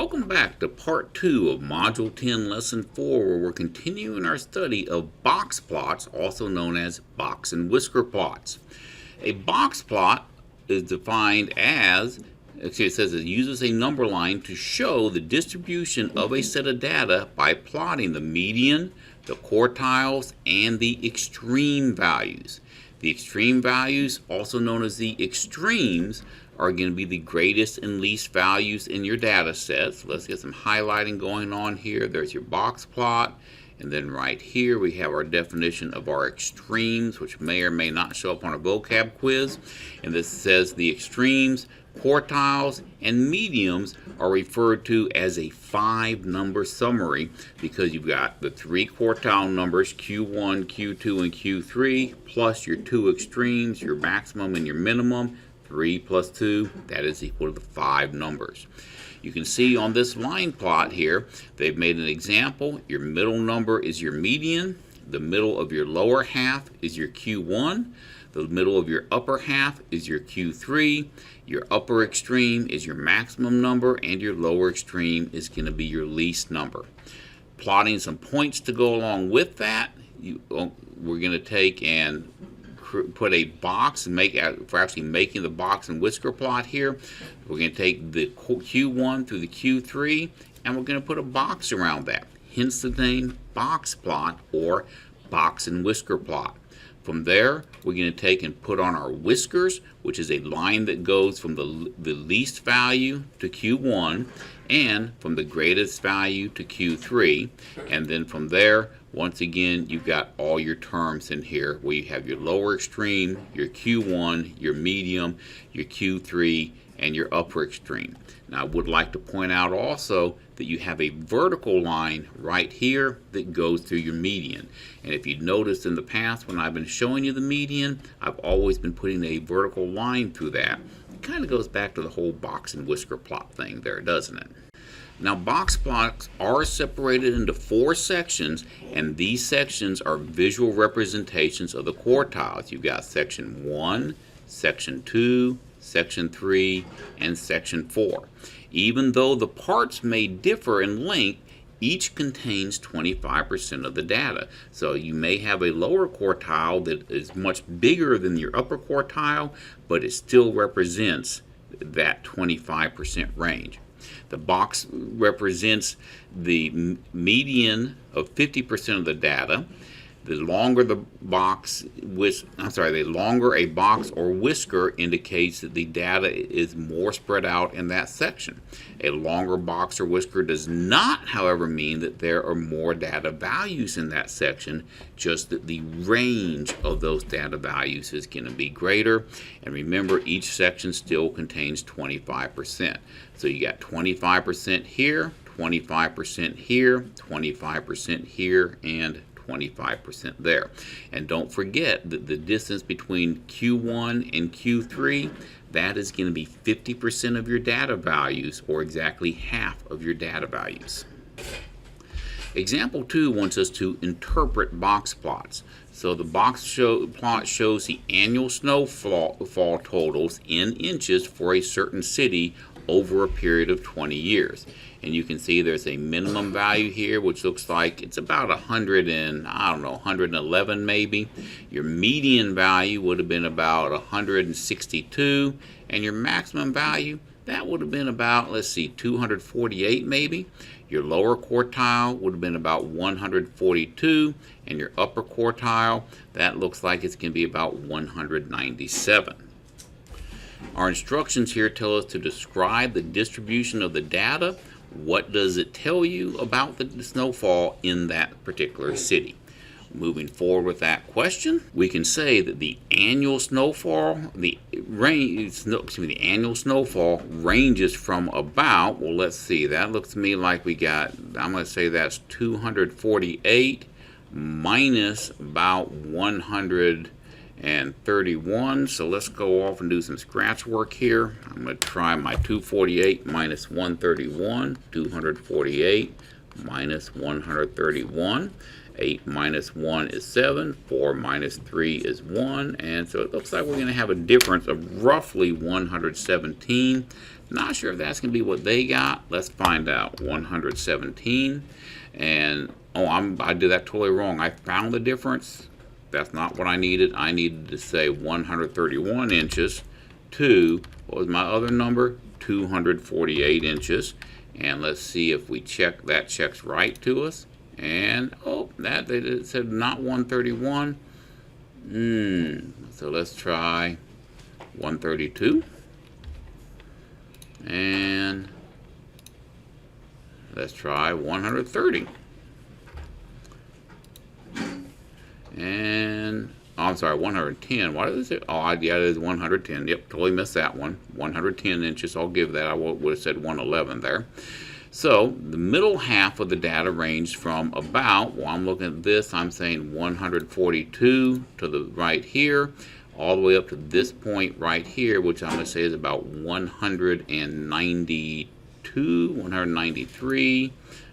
Welcome back to part 2 of Module 10, Lesson 4, where we're continuing our study of box plots, also known as box and whisker plots. A box plot is defined as, actually it says it uses a number line to show the distribution of a set of data by plotting the median, the quartiles, and the extreme values. The extreme values, also known as the extremes, are going to be the greatest and least values in your data set. So let's get some highlighting going on here. There's your box plot. And then right here we have our definition of our extremes, which may or may not show up on a vocab quiz. And this says the extremes, quartiles, and mediums are referred to as a 5-number summary because you've got the 3 quartile numbers, Q1, Q2, and Q3, plus your 2 extremes, your maximum and your minimum. 3 plus 2, that is equal to the 5 numbers. You can see on this line plot here, they've made an example. Your middle number is your median. The middle of your lower half is your Q1. The middle of your upper half is your Q3. Your upper extreme is your maximum number, and your lower extreme is going to be your least number. Plotting some points to go along with that, we're going to take and put a box and for actually making the box and whisker plot here. We're going to take the Q1 through the Q3 and we're going to put a box around that. Hence the name box plot or box and whisker plot. From there, we're going to take and put on our whiskers, which is a line that goes from the least value to Q1 and from the greatest value to Q3. And then from there, once again, you've got all your terms in here where you have your lower extreme, your Q1, your medium, your Q3, and your upper extreme. Now, I would like to point out also that you have a vertical line right here that goes through your median. And if you noticed in the past when I've been showing you the median, I've always been putting a vertical line through that. It kind of goes back to the whole box and whisker plot thing there, doesn't it? Now, box plots are separated into 4 sections, and these sections are visual representations of the quartiles. You've got section 1, section 2, section 3, and section 4. Even though the parts may differ in length, each contains 25% of the data. So you may have a lower quartile that is much bigger than your upper quartile, but it still represents that 25% range. The box represents the median of 50% of the data. The longer the longer a box or whisker indicates that the data is more spread out in that section. A longer box or whisker does not, however, mean that there are more data values in that section, just that the range of those data values is going to be greater. And remember, each section still contains 25%. So you got 25% here, 25% here, 25% here, and 25% there. And don't forget that the distance between Q1 and Q3, that is going to be 50% of your data values, or exactly half of your data values. Example 2 wants us to interpret box plots. So the box plot shows the annual snowfall totals in inches for a certain city over a period of 20 years. And you can see there's a minimum value here, which looks like it's about 111 maybe. Your median value would have been about 162, and your maximum value, that would have been about, let's see, 248 maybe. Your lower quartile would have been about 142, and your upper quartile, that looks like it's going to be about 197. Our instructions here tell us to describe the distribution of the data. What does it tell you about the snowfall in that particular city? Moving forward with that question, we can say that the annual snowfall, annual snowfall ranges from about, well, let's see, that looks to me like we got, I'm going to say that's 248 minus about 131. So let's go off and do some scratch work here. I'm going to try my 248 minus 131, 248 minus 131. 8 minus 1 is 7. 4 minus 3 is 1. And so it looks like we're going to have a difference of roughly 117. Not sure if that's going to be what they got. Let's find out. 117. And, oh, I did that totally wrong. I found the difference. That's not what I needed. I needed to say 131 inches to, what was my other number? 248 inches. And let's see if we check, that checks right to us. And, oh, that it said not 131. So let's try 132. And let's try 130. And, oh, I'm sorry, 110. What is it? Oh, yeah, it is 110. Yep, totally missed that one. 110 inches. I'll give that. I would have said 111 there. So the middle half of the data ranged from about, well, I'm looking at this, I'm saying 142 to the right here, all the way up to this point right here, which I'm going to say is about 192, 193,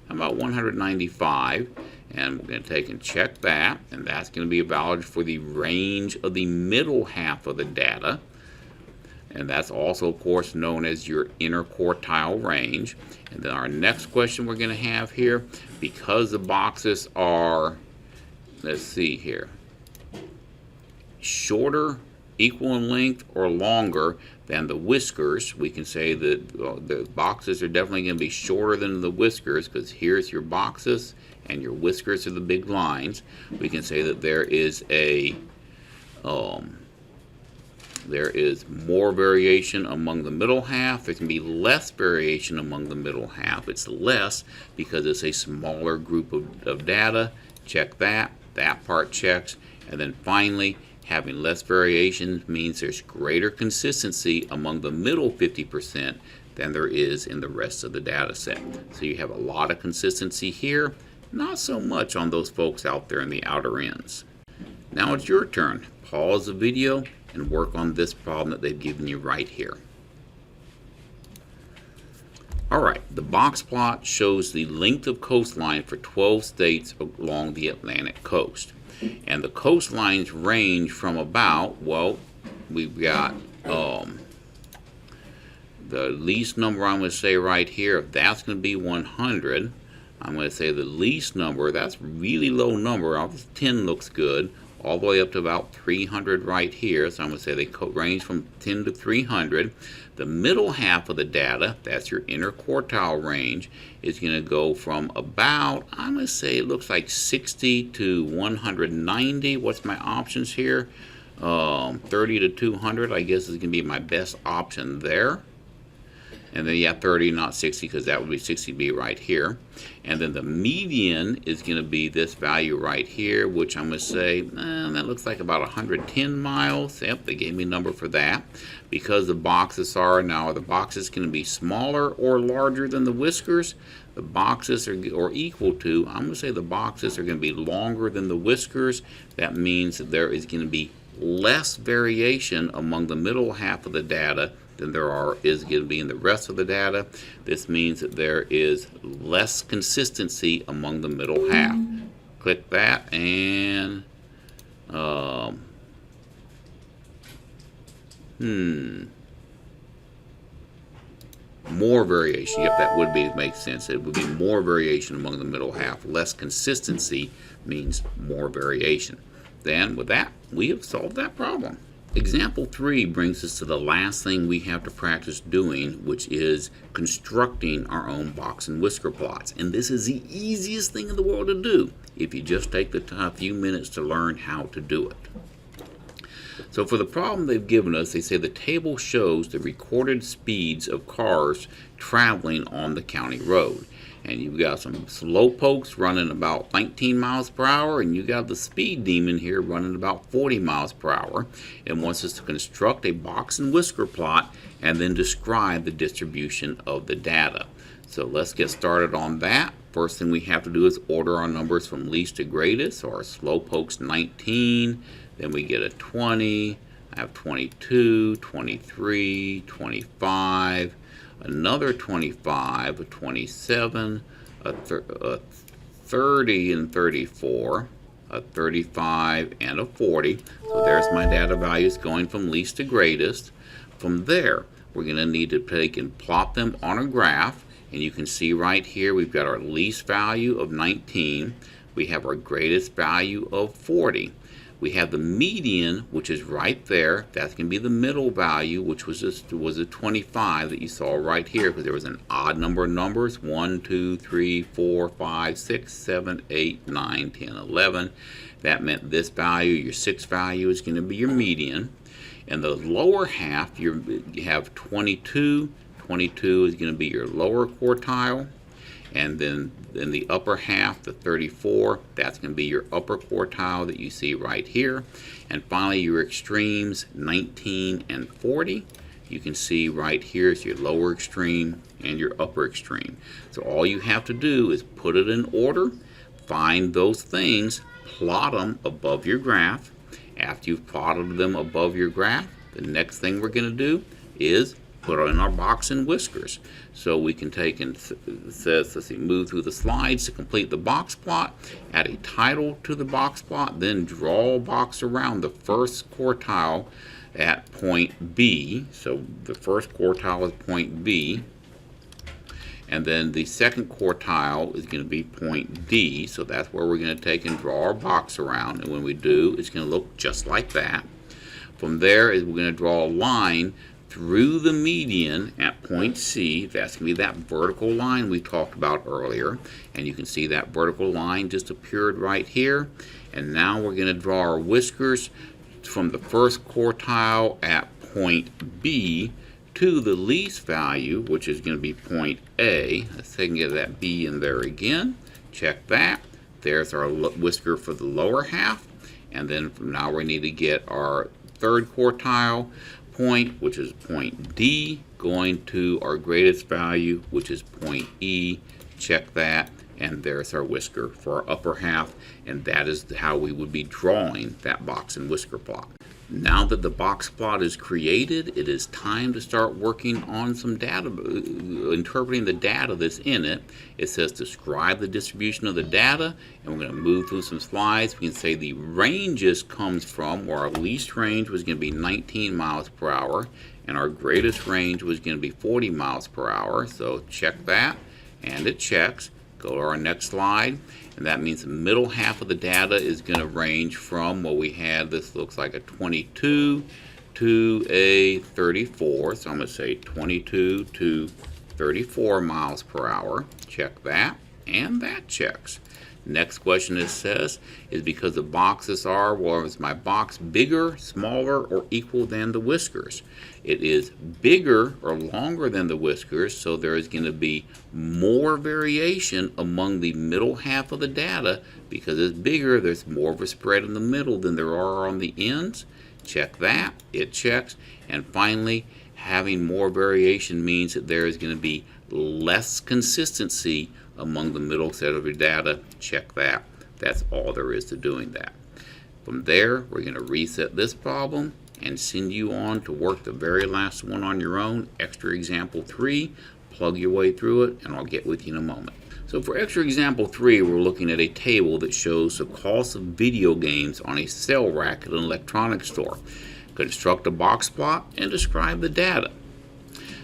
about 195. And we're going to take and check that, and that's going to be valid for the range of the middle half of the data. And that's also, of course, known as your interquartile range. And then our next question we're going to have here, because the boxes are, let's see here, shorter, equal in length, or longer than the whiskers, we can say that the boxes are definitely going to be shorter than the whiskers, because here's your boxes and your whiskers are the big lines. We can say that there is more variation among the middle half. There can be less variation among the middle half. It's less because it's a smaller group of data. Check that. That part checks. And then finally, having less variation means there's greater consistency among the middle 50% than there is in the rest of the data set. So you have a lot of consistency here, not so much on those folks out there in the outer ends. Now it's your turn. Pause the video and work on this problem that they've given you right here. Alright, the box plot shows the length of coastline for 12 states along the Atlantic coast. And the coastlines range from about, well, we've got the least number I'm going to say right here, if that's going to be 100, I'm going to say the least number, that's really low number, 10 looks good, all the way up to about 300 right here. So I'm going to say they range from 10 to 300. The middle half of the data, that's your interquartile range, is going to go from about, I'm going to say it looks like 60 to 190. What's my options here? 30 to 200, I guess is going to be my best option there. And then, yeah, 30, not 60, because that would be 60B right here. And then the median is going to be this value right here, which I'm going to say, that looks like about 110 miles. Yep, they gave me a number for that. Because the boxes are, now are the boxes going to be smaller or larger than the whiskers? The boxes are or equal to, I'm going to say the boxes are going to be longer than the whiskers. That means that there is going to be less variation among the middle half of the data than there is going to be in the rest of the data. This means that there is less consistency among the middle half. Click that and more variation. Yep, that would make sense. It would be more variation among the middle half. Less consistency means more variation. Then with that, we have solved that problem. Example 3 brings us to the last thing we have to practice doing, which is constructing our own box and whisker plots. And this is the easiest thing in the world to do if you just take the few minutes to learn how to do it. So for the problem they've given us, they say the table shows the recorded speeds of cars traveling on the county road. And you've got some slow pokes running about 19 miles per hour, and you got the speed demon here running about 40 miles per hour. It wants us to construct a box and whisker plot and then describe the distribution of the data. So let's get started on that. First thing we have to do is order our numbers from least to greatest. So our slow poke's 19, then we get a 20, I have 22, 23, 25, another 25, a 27, a 30 and 34, a 35 and a 40. So there's my data values going from least to greatest. From there, we're going to need to take and plot them on a graph. And you can see right here we've got our least value of 19. We have our greatest value of 40. We have the median, which is right there. That's going to be the middle value, which was a 25 that you saw right here, because there was an odd number of numbers: 1, 2, 3, 4, 5, 6, 7, 8, 9, 10, 11. That meant this value, your 6th value, is going to be your median. In the lower half, you have 22. 22 is going to be your lower quartile. And then in the upper half, the 34, that's going to be your upper quartile that you see right here. And finally, your extremes, 19 and 40. You can see right here is your lower extreme and your upper extreme. So all you have to do is put it in order, find those things, plot them above your graph. After you've plotted them above your graph, the next thing we're going to do is put in our box and whiskers. So we can take and move through the slides to complete the box plot, add a title to the box plot, then draw a box around the first quartile at point B. So the first quartile is point B, and then the second quartile is going to be point D. So that's where we're going to take and draw our box around, and when we do, it's going to look just like that. From there, we're going to draw a line through the median at point C. That's going to be that vertical line we talked about earlier. And you can see that vertical line just appeared right here. And now we're going to draw our whiskers from the first quartile at point B to the least value, which is going to be point A. Let's take and get that B in there again. Check that. There's our whisker for the lower half. And then from now we need to get our third quartile point, which is point D, going to our greatest value, which is point E. Check that, and there's our whisker for our upper half, and that is how we would be drawing that box and whisker plot. Now that the box plot is created, it is time to start working on some data, interpreting the data that's in it. It says describe the distribution of the data, and we're going to move through some slides. We can say the ranges comes from, where our least range was going to be 19 miles per hour, and our greatest range was going to be 40 miles per hour. So check that, and it checks. Go to our next slide, and that means the middle half of the data is going to range from what we had. This looks like a 22 to a 34, so I'm going to say 22 to 34 miles per hour. Check that, and that checks. Next question it says is because the boxes are, well, is my box bigger, smaller, or equal than the whiskers? It is bigger or longer than the whiskers, so there is going to be more variation among the middle half of the data. Because it's bigger, there's more of a spread in the middle than there are on the ends. Check that, it checks. And finally, having more variation means that there is going to be less consistency among the middle set of your data. Check that. That's all there is to doing that. From there, we're going to reset this problem and send you on to work the very last one on your own, extra example 3. Plug your way through it, and I'll get with you in a moment. So for extra example 3, we're looking at a table that shows the cost of video games on a sale rack at an electronics store. Construct a box plot and describe the data.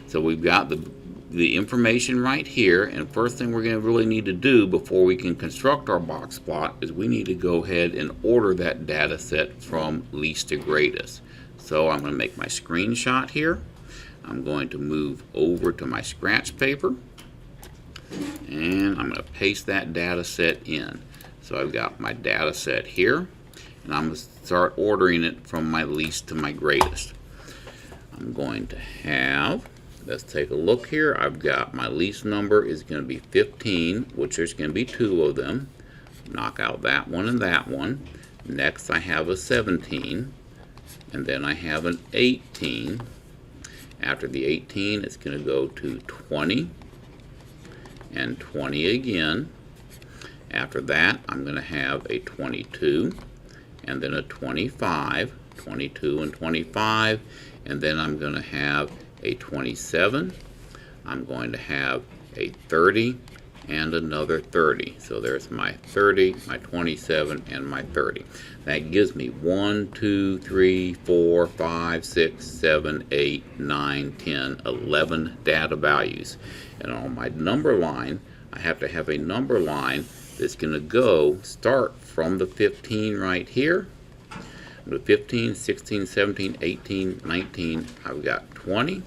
So we've got the information right here, and first thing we're going to really need to do before we can construct our box plot is we need to go ahead and order that data set from least to greatest. So I'm going to make my screenshot here. I'm going to move over to my scratch paper, and I'm going to paste that data set in. So I've got my data set here, and I'm going to start ordering it from my least to my greatest. I'm going to have, let's take a look here. I've got my least number is going to be 15, which there's going to be 2 of them. Knock out that one and that one. Next I have a 17, and then I have an 18. After the 18, it's going to go to 20 and 20 again. After that, I'm going to have a 22 and then a 25, 22 and 25, and then I'm going to have a 27. I'm going to have a 30 and another 30. So there's my 30, my 27, and my 30. That gives me 1, 2, 3, 4, 5, 6, 7, 8, 9, 10, 11 data values. And on my number line, I have to have a number line that's going to start from the 15 right here. The 15, 16, 17, 18, 19, I've got 20,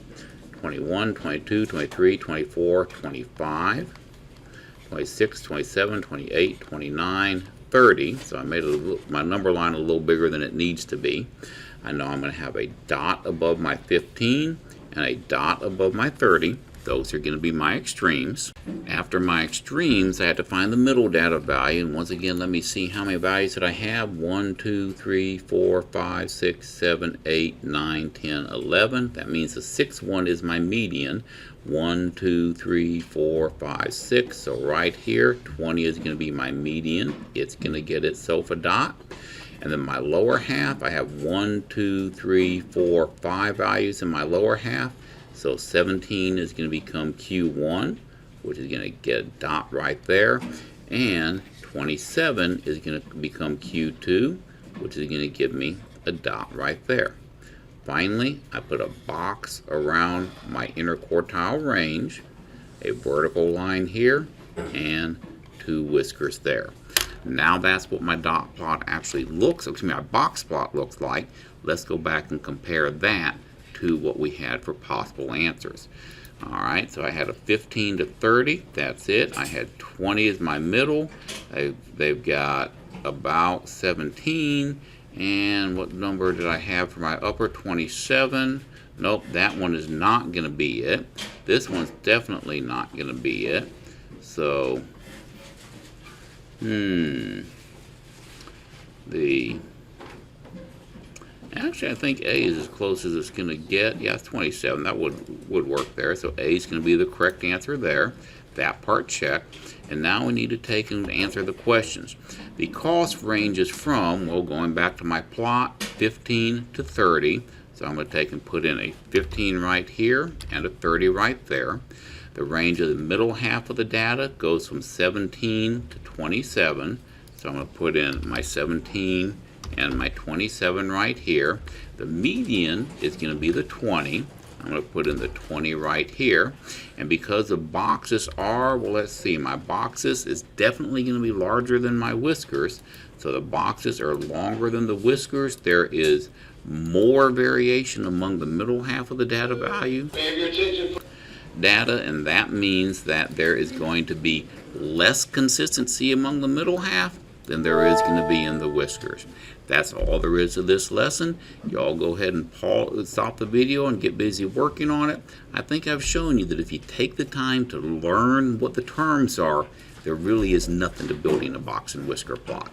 21, 22, 23, 24, 25, 26, 27, 28, 29, 30. So I made my number line a little bigger than it needs to be. I know I'm going to have a dot above my 15 and a dot above my 30. Those are going to be my extremes. After my extremes, I have to find the middle data value. And once again, let me see how many values that I have. 1, 2, 3, 4, 5, 6, 7, 8, 9, 10, 11. That means the sixth one is my median. 1, 2, 3, 4, 5, 6. So right here, 20 is going to be my median. It's going to get itself a dot. And then my lower half, I have 1, 2, 3, 4, 5 values in my lower half. So 17 is going to become Q1, which is going to get a dot right there. And 27 is going to become Q2, which is going to give me a dot right there. Finally, I put a box around my interquartile range, a vertical line here, and 2 whiskers there. Now that's what my dot plot actually my box plot looks like. Let's go back and compare that to what we had for possible answers. Alright, so I had a 15 to 30, that's it. I had 20 as my middle. They've got about 17. And what number did I have for my upper? 27. Nope, that one is not going to be it. This one's definitely not going to be it. So, Actually, I think A is as close as it's going to get. Yeah, it's 27. That would work there. So A is going to be the correct answer there. That part checked. And now we need to take and answer the questions. The cost ranges from, well, going back to my plot, 15 to 30. So I'm going to take and put in a 15 right here and a 30 right there. The range of the middle half of the data goes from 17 to 27. So I'm going to put in my 17 and my 27 right here. The median is going to be the 20. I'm going to put in the 20 right here. And because the boxes are, well, let's see, my boxes is definitely going to be larger than my whiskers. So the boxes are longer than the whiskers. There is more variation among the middle half of the data value. And that means that there is going to be less consistency among the middle half than there is going to be in the whiskers. That's all there is to this lesson. Y'all go ahead and stop the video and get busy working on it. I think I've shown you that if you take the time to learn what the terms are, there really is nothing to building a box and whisker plot.